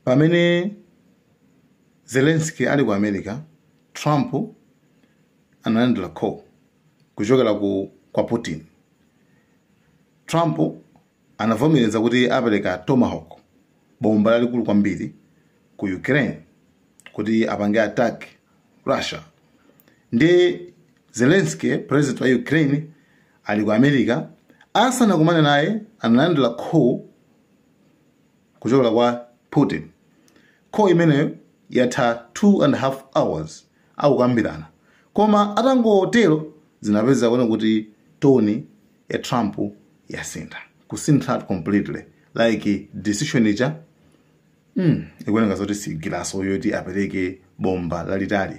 pamene Zelensky ali ku America, Trump analandira call kuchokera kwa Putin. Trump anavomereza kuti apereka Tomahawk, bomba lalikulu kwambiri, ku Ukraine kuti apange attack Russia. Ndi Zelensky, president wa Ukraine, ali ku America, asanakumane naye analandira call kuchokera kwa Putin. Call imeneyo yatha 2.5 hours akukambirana. Koma atangotero zinapeza kuona kuti toni ya Trump yasintha. Kusintha completely. Like decision ija ikuoneka zoti sigilaso yoti apereke bomba lalitali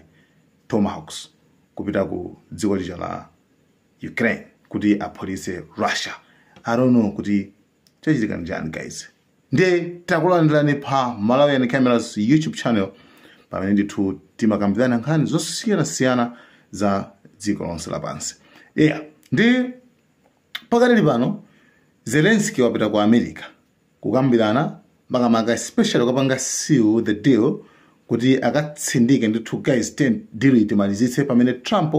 Tomahawks kupita ku dziko lija la Ukraine kuti apolise Russia. I don't know kuti chachitika njani guys. Ndiye takulandirani pa Malawian Cameras YouTube channel pamene ndithu timakambirana nkhani zosiyana za dziko lonse lapansi. Ndi pakali pano Zelensky wapita ku America kukambirana makamaka especially kupanga seal the deal kuti akatsindike ndithu guys deal itimalizitse pamene Trump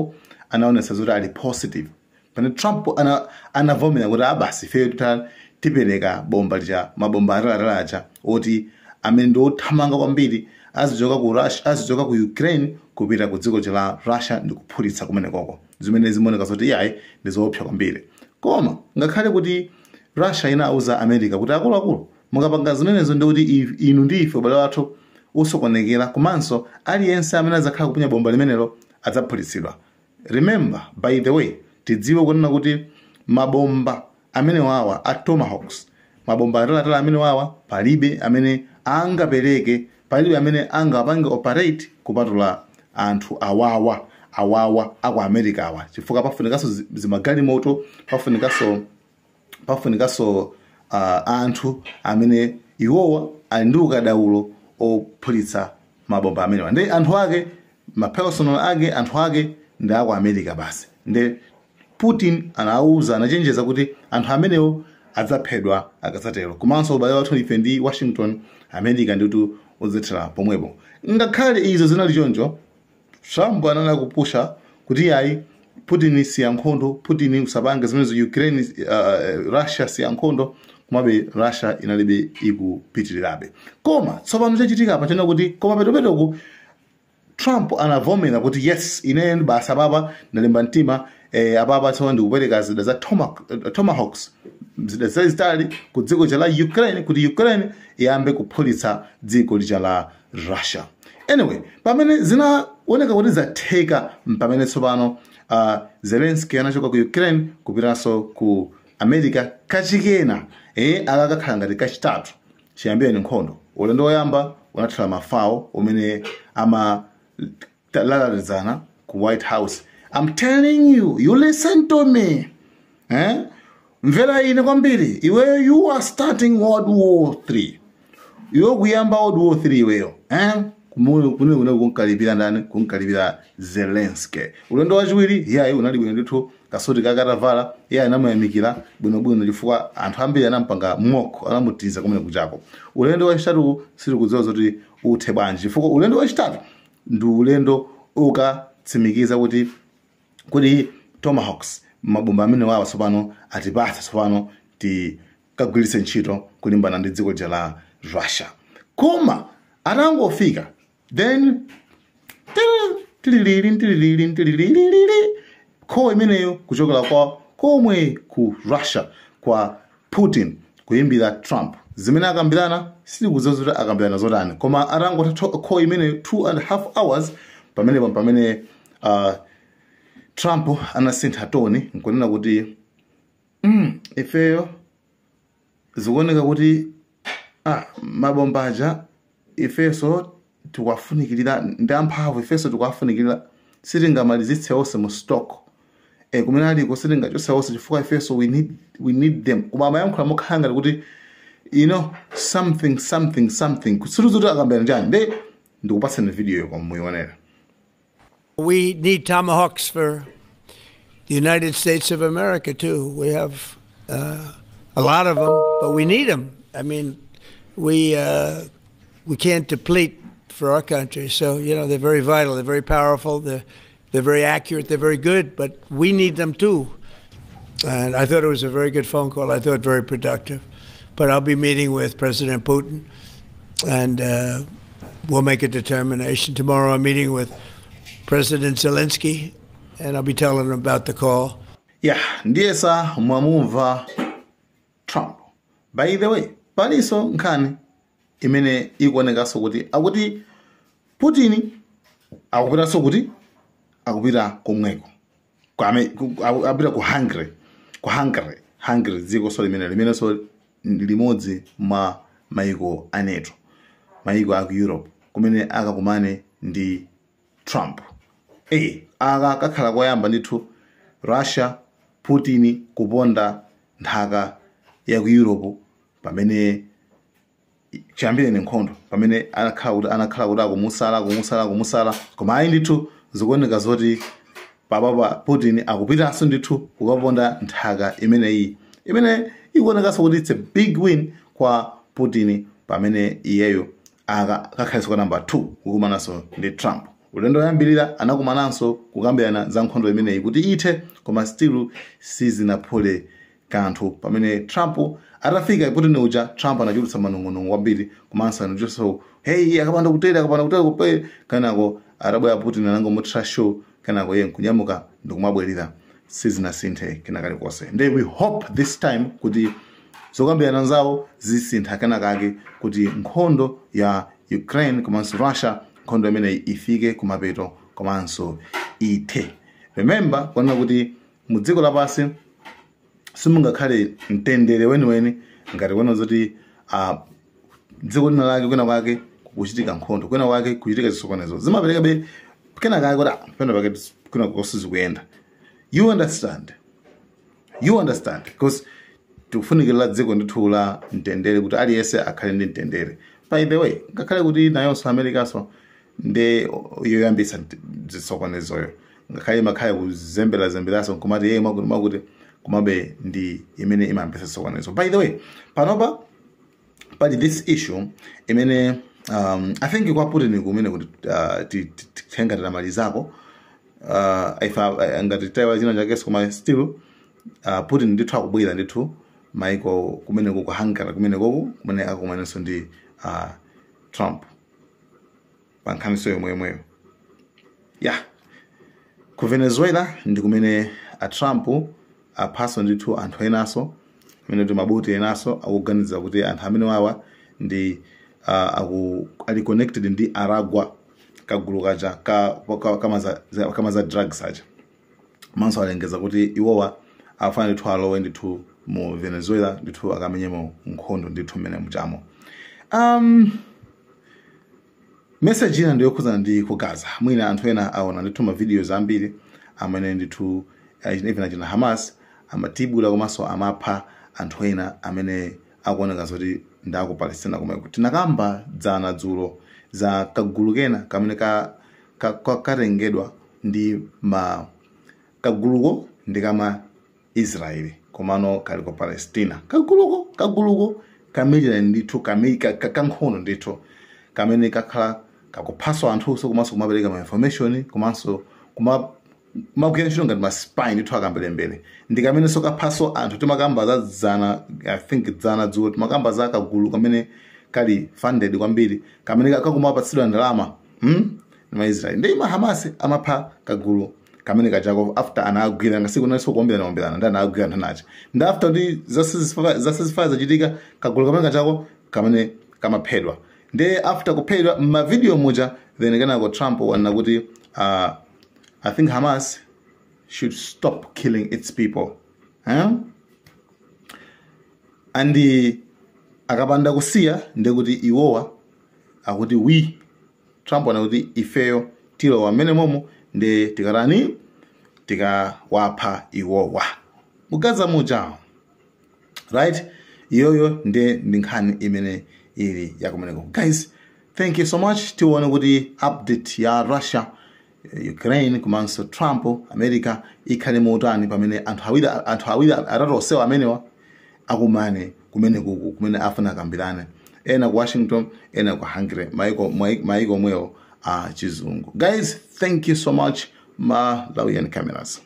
anaonesa zoti ali positive. Pamene Trump anavomera kuti abasi feyo tipereka bomba lija mabomba atalalaja oti amene ndi othamanga kwambiri azichoka ku Russia, azichoka ku Ukraine kupita ku dziko la Russia ndi kuphulitsa kumene koko. Zimene zimoneka zoti yayi ndi zoopsa kwambiri. Koma ngakhale kuti Russia inauza America kuti akuluakulu mukapanga zimenezo ndi kuti inu ndi ife ubale wathu usokonekera komanso aliyense amene azakhala kuponya bomba limenelo adzaphulitsidwa. Remember, by the way, tidziwe kunena kuti mabomba amene wawa a Tomahawks, mabomba atalatala amene wawa palibe amene angapereke, palibe amene angapange operate kupatula anthu awawa aku America awa. Chifukwa pafunikaso zimagali moto, pafunikaso anthu amene iwowa ali ndi ukadaulo ophulitsa mabomba amene. Ndi anthu ake, mapersonal ake, anthu ake ndi aku America basi. Ndi Putin anachenjeza kuti anthu amenewo adzaphedwa akasatero. Komanso ubale wathu ife ndi Washington, America nditu udzethera pomwepo. Ngakhale izo zinali choncho, Trump anana kupusha kuti yayi Putin siyankhondo, Putin usapange zimenezo Ukraine, Russia siyankhondo, komabe Russia inalibe ikupitirirabe. Koma tsopano chachitika apa chena kuti koma petopetoku Trump anavomera kuti yes, ine basa baba ndalemba mtima ababa tsopano ndikupereka zida za Tomahawks zida zazitali ku dziko la Ukraine kuti Ukraine iyambe kuphulitsa dziko lija la Russia. Anyway, pamene zinaoneka kuti zatheka pamene tsopano Zelensky anachoka ku Ukraine kupitanso ku America kachikena akakhala ngati kachitatu chiyambireni nkhondo. Ulendo woyamba unathala mafawo umene amalalalizana ku White House. I'm telling you, you listen to me. Mvera ine kwambiri, iwe you are starting World War 3. Iwe kuyamba World War 3 iweyo. Kune kunkalibira ndani, kunkalibira Zelensky. Ulendo wachiwiri, yayi unali bwino ndithu kasoti kakatavala, yayi anamuyamikira bwinobwino chifukwa anthu ambiri anampanga moko, anamutiza kumene kuchako. Ulendo wachitatu siri kudziwa zoti uthe bwanji chifukwa ulendo wachitatu ndi ulendo ukatsimikiza kuti Tomahawks mabomba amene wawa tsopano atipatsa tsopano tikagwiritse ntchito kulimbana ndi dziko la Russia. Koma atangofika then call imeneyo kuchokera kwa komwe ku Russia kwa Putin kuyimbira Trump. Zimene akambirana sili kudziwa zoti akambirana zotani. Koma atangotha call imeneyo 2.5 hours pamene Trump anasintha toni nkunena kuti ifeyo zikuoneka kuti mabombaja ifeso tikuwafunikirira ndi amphamvu, ifeso tikuwafunikirira sitingamalizitse onse mu stock kumene aliko sitingachotse onse chifukwa ifeso we need them. Koma amayankhula mokhanga kuti something kusiri zoti akambirana njani. Ndikupatsani video yo muyionera. We need Tomahawks for the United States of America, too. We have a lot of them, but we need them. I mean, we we can't deplete for our country. So, you know, they're very vital, they're very powerful, they're very accurate, they're very good, but we need them too. And I thought it was a very good phone call. I thought very productive. But I'll be meeting with President Putin, and we'll make a determination. Tomorrow I'm meeting with President Zelensky, and I'll be telling him about the call. Yeah, ndiye sa mwamumva Trump. By the way, paliso nkhani imene ikuonekaso kuti akuti Putin akupitaso kuti akupita komweko. Akupita ku Hungary dziko so limene so limodzi mwa maiko a NATO, maiko a Europe, kumene akakumane ndi Trump. Akakhala koyamba ndithu Russia Putin kuponda nthaka ya ku Europe pamene chambire nkhondo pamene anakhala kuti akumusala koma ayi ndithu zikuoneka zoti papa Putin akupitanso ndithu kukaponda nthaka imene ikuonekaso kuti it's a big win kwa Putin pamene iyeyo akakhaliso kwa number 2 kukumananso ndi Trump. Ulendo yambirira anakumananso kukambirana za nkhondo imeneyi kuti ithe koma still sizinaphole kanthu pamene Trump atafika Putin uja Trump anachulutsa manong'onong'o kwambiri komanso anachoso akapanda kutera kanako atabwera Putin anangomutra show kanako ye nkunyamuka ndikumabwerera sizinasinthe kenakali konse. Nde we hope this time kuti zokambirana zawo zisintha kenakake kuti nkhondo ya Ukraine komanso Russia nkhondo imeneyi ifike kumapeto komanso ithe. Remember kuona kuti mu dziko lapansi simungakhale mtendere weniweni ngati kuona zoti dziko lina lake kwena kwake kuchitika nkhondo, kwena kwake kuchitika zisokonezo zimaperekabe kenakake kuti pena pake kuna kusizi kuyenda. You understand because tufunikira dziko ndithu la mtendere kuti aliyese akhale ndi mtendere. By the way, ngakhale kuti nayonso America so nde yoyambisa zisokonezoyo ngakhale makhaya kuzemberaso kumati yeye makuti kumabe ndi imene imambisa zisokonezo. By the way, panopa pali this issue imene I think kwa Putin kumene kuti titenga tamalizako ngati tayiwa china chake koma still Putin ndithu akubwera ndithu maiko kumene ku Hungary kumene akumanenso ndi Trump pankhaniso yomweyo. Yeah, ku Venezuela ndi kumene Trump aphaso ndithu anthu enaso kumene ndi mabuti enaso akuganiza kuti anthu amene wawa ndi ali connected ndi Aragua kagulu kaja kama za drugs aja. Manso alengeza kuti iwowa afana ndithu alowe ndithu mu Venezuela ndithu akamenyemo nkhondo ndithu mmene mchamo. Message ina ndiyo kuzana ndi ku Gaza. Mwina anthu ena aona ndithu ma videos ambiri amene ndithu even ajina Hamas amatibula komanso amapha anthu ena amene akuoneka zoti ndaku Palestina kumene tinakamba dzana dzulo za kagulu kena kamene katengedwa ndi kaguluko ndi kama Israeli komano kali ko Palestina. Kaguluko kamene ndithu kankhono ndithu kamene kakhala kakuphaso anthu so komanso kumapereka ma information komanso kumakuyenda ngati ma spy ndithu akambelembele ndi kamene so kaphaso anthu timakamba za dzana I think dzana dzulo timakamba za kagulu kamene kali funded kwambiri kamene kakumapatsidwa ndalama ma Israeli ndi ma Hamas amapha kagulu kamene kachako after anagwira ngasiku naso kuombelana ndana agwira ntanacha ndi after ndi zasisifaza zachitika kagulu kamene kachako kamene kamaphedwa ndi after kuphedwa ma video muja then kenako Trump wana kuti I think Hamas should stop killing its people. And akapanda kusiya ndekuti iwowa akuti we Trump wana kuti ifeyo tilo wamene momo ndi tikarani tikawapha iwowa mugaza muja, right? Iyoyo ndi nkhani imene ili yakumeneko. Guys, thank you so much. Tiwone kuti update ya Russia Ukraine komanso Trump America ikhale motani pamene anthu awiri atatosewa amenewa akumane kumene afuna kambirane ena ku Washington, ena ku Hungary, maiko mweo chizungu. Guys, thank you so much. Ma Lawian Cameras.